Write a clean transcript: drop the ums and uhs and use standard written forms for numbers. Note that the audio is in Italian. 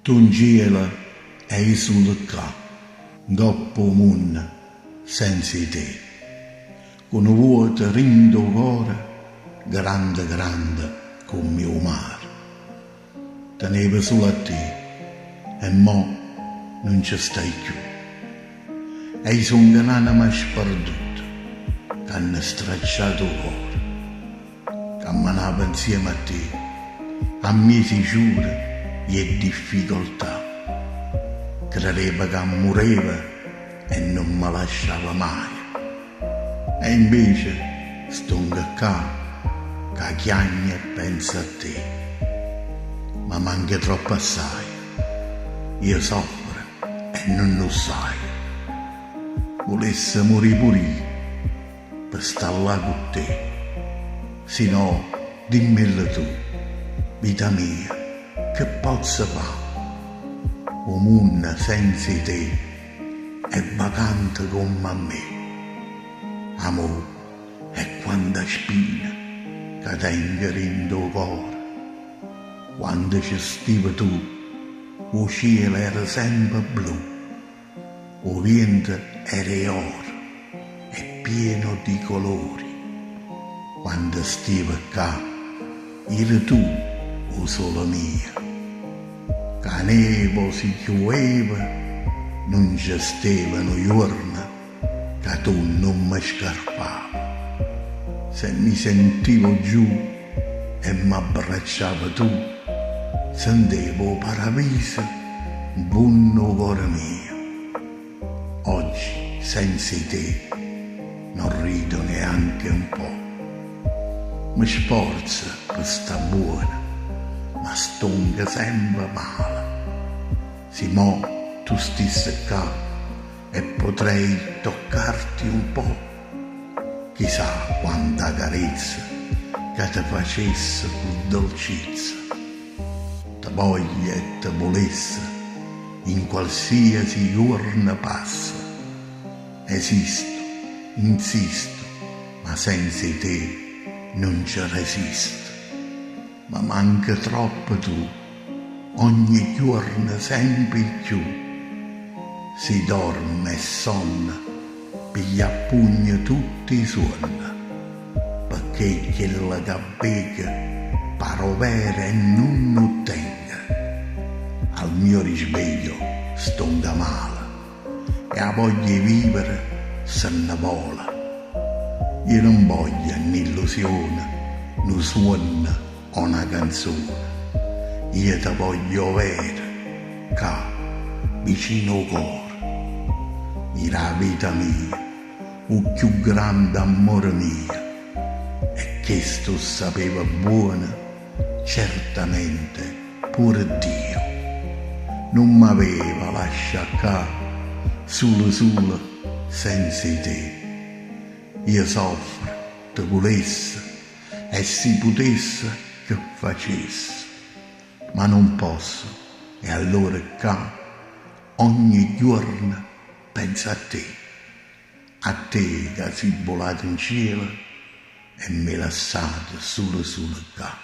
Tu in cielo e sul qua, dopo mondo senza te, con un vuoto rindo cuore, grande grande come il mare. Tenevo solo a te e mo non ci stai più. E son un'anima sperduta che hanno stracciato il cuore. Camminavo insieme a te, a mesi giure e difficoltà. Credeva che moriva e non mi lasciava mai. E invece sto qua che chiagna e pensa a te. Ma manca troppo assai. Io soffro e non lo sai. Volesse morire pure io per stare là con te. Se no, dimmelo tu, vita mia, che posso fare? O mondo senza te è vacante come a me. Amore è quanta spina che tengo in tuo cuore. Quando ci stivi tu, il cielo era sempre blu, il vento era oro e pieno di colori. Quando stivi qua, eri tu o solo mia. Che nevo si chiudeva, non ci stavano giorni che tu non mi scarpavi. Se mi sentivo giù e mi abbracciava tu, sentivo paradiso, buono cuore mio. Oggi, senza te, non rido neanche un po'. Mi sforzo per sta buona, ma stonga sempre male. Se mo tu stessi qua e potrei toccarti un po', chissà quanta carezza che ti facesse con dolcezza. Ti voglia e ti volesse in qualsiasi giorno passa. Esisto, insisto, ma senza te non ci resisto. Ma manca troppo tu, ogni giorno sempre più. Si dorme e sonna, piglia a pugno tutti i suoni, perché quella che bega paro vera e non lo tenga. Al mio risveglio stonda male e a voglia di vivere se ne vola. Io non voglio un'illusione, un suono o una canzone. Io ti voglio avere qua, vicino al cuore. La vita mia, il più grande amore mio. E questo sapeva buono, certamente pure Dio. Non m'aveva lasciato qua, solo, senza te. Io soffro, te volesse, e si potesse che facesse, ma non posso, e allora qua ogni giorno penso a te che sei volato in cielo e mi lasciate solo qua.